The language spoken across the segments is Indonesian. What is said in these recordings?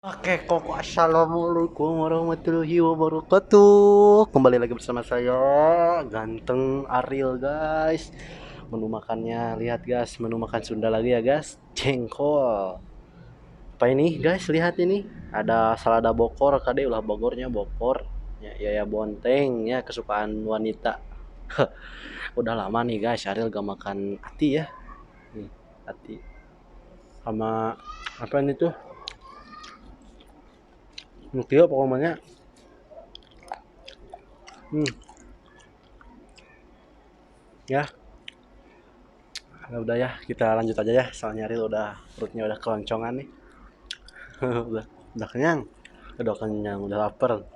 Oke, koko assalamualaikum warahmatullahi wabarakatuh. Kembali lagi bersama saya, ganteng Ariel guys. Menu makannya, lihat guys, menu makan Sunda lagi ya guys. Jengkol. Apa ini guys? Lihat ini. Ada salada bokor, kade ulah Bogornya bokor. Ya, ya, ya bonteng ya kesukaan wanita. Udah lama nih guys, Ariel gak makan ati ya. Nih, ati sama apa ini tuh? Nukio pokoknya. Hmm, ya. Ya udah ya, kita lanjut aja ya. Soalnya Ril udah perutnya udah keloncongan nih. udah kenyang. Udah kenyang, udah lapar.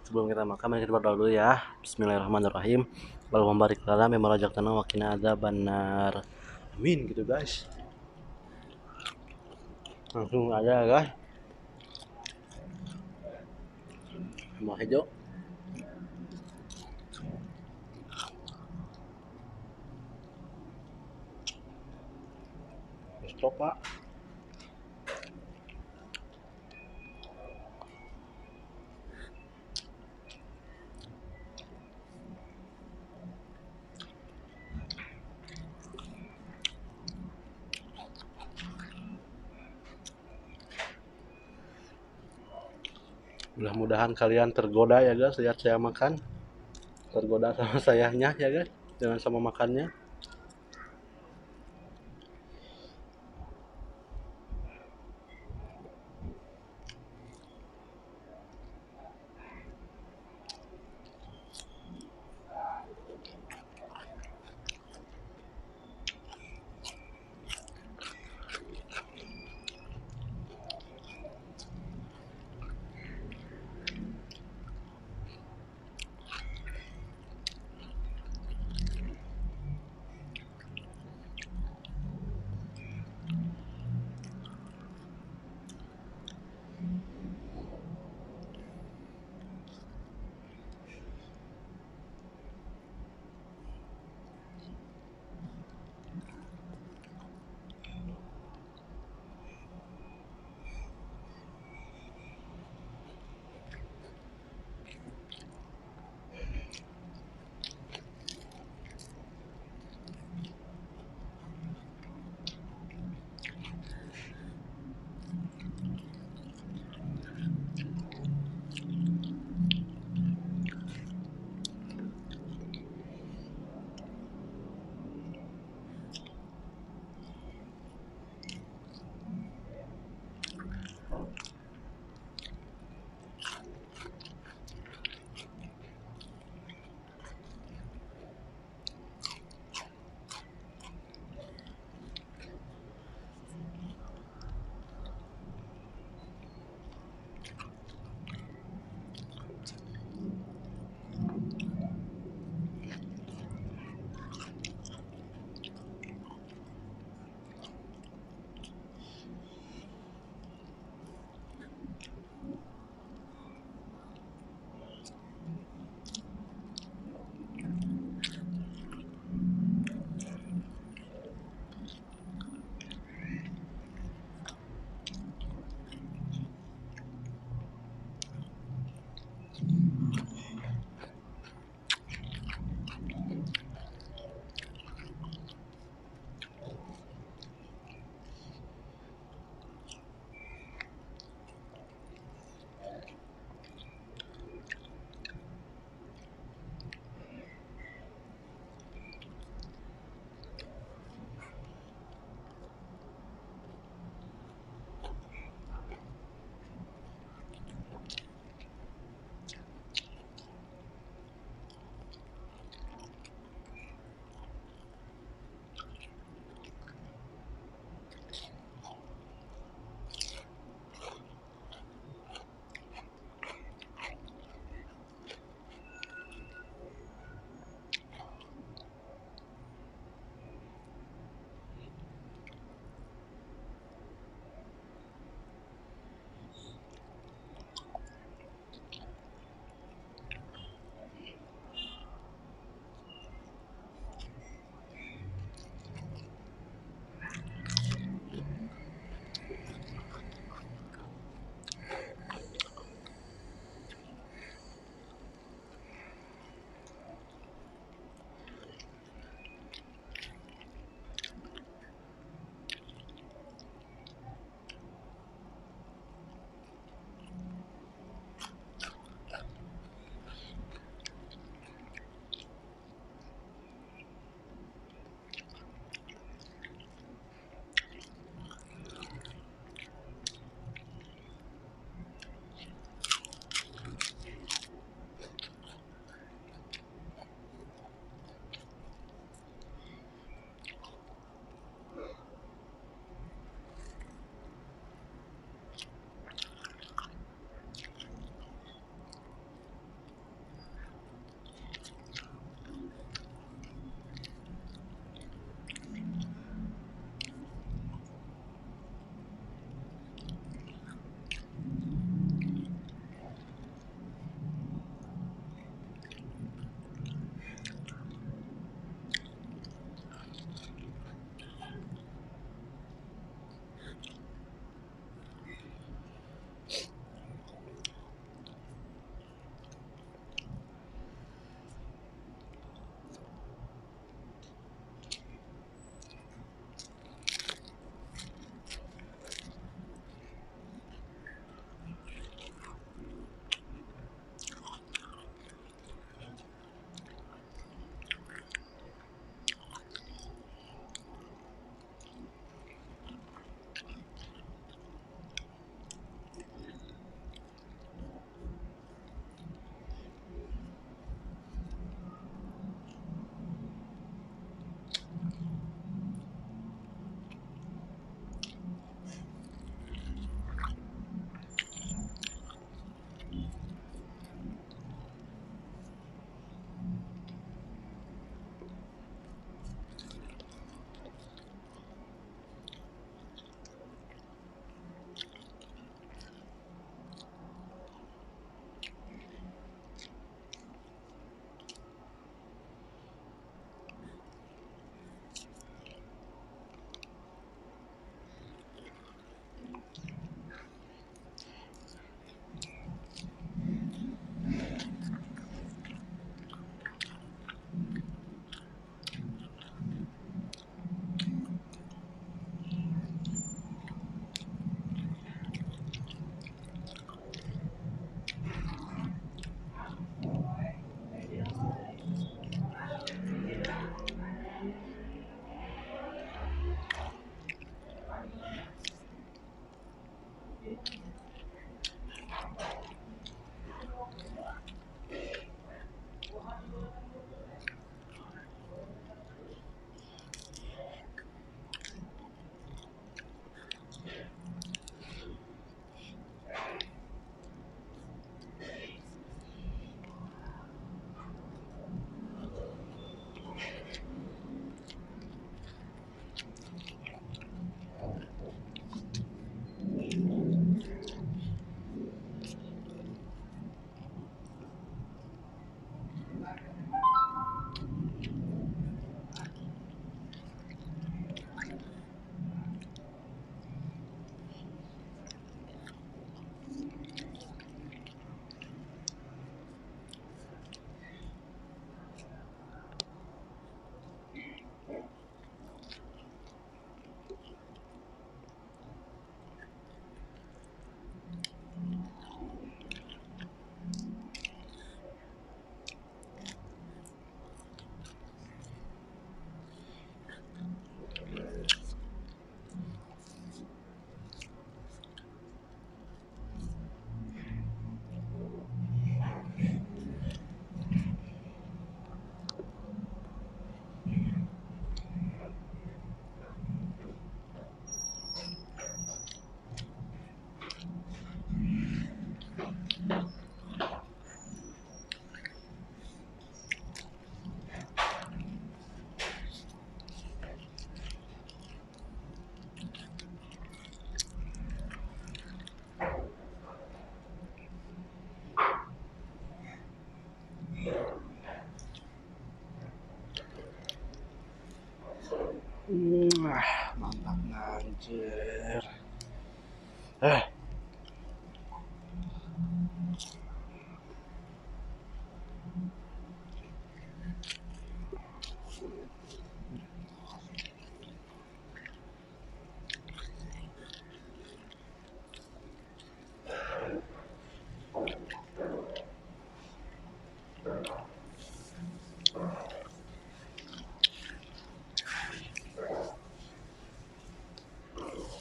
Sebelum kita makan, mari kita berdoa dulu ya. Bismillahirrahmanirrahim. Allahumma barik lana mimma razaqtana wa qina adzabannar. Amin gitu guys. Langsung aja guys. Mau hijau. Stop pak. Mudah-mudahan kalian tergoda ya guys lihat saya makan. Tergoda sama sayanya ya guys. Jangan sama makannya. Eh,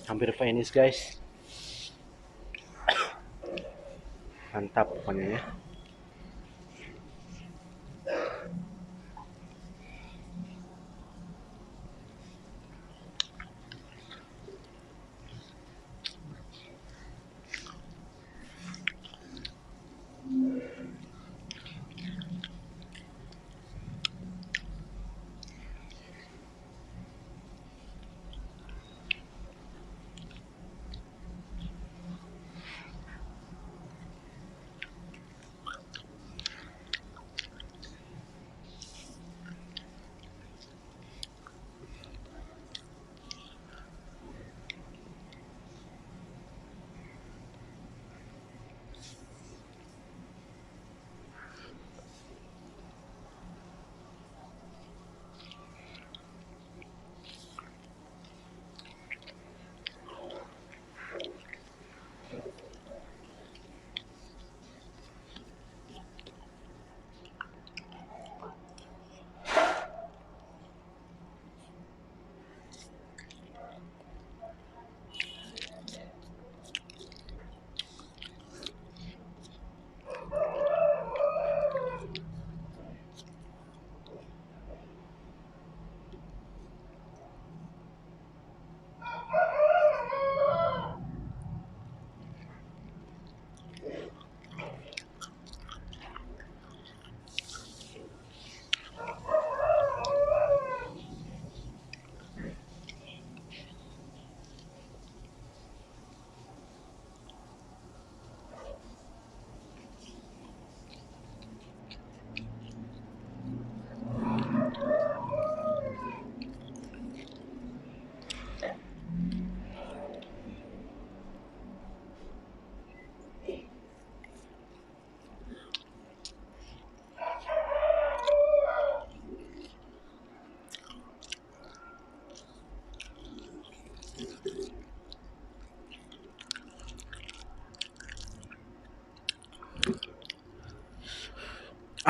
hampir finish guys. Mantap pokoknya ya.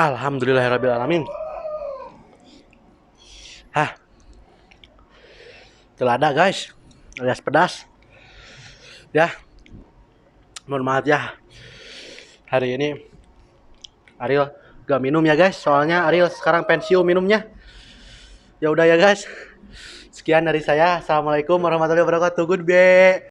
Alhamdulillahirrabbilalamin. Hah, telada guys, alias pedas. Ya, mohon maaf ya. Hari ini Ariel gak minum ya guys, soalnya Ariel sekarang pensiun minumnya. Ya udah ya guys. Sekian dari saya. Assalamualaikum warahmatullahi wabarakatuh. Goodbye.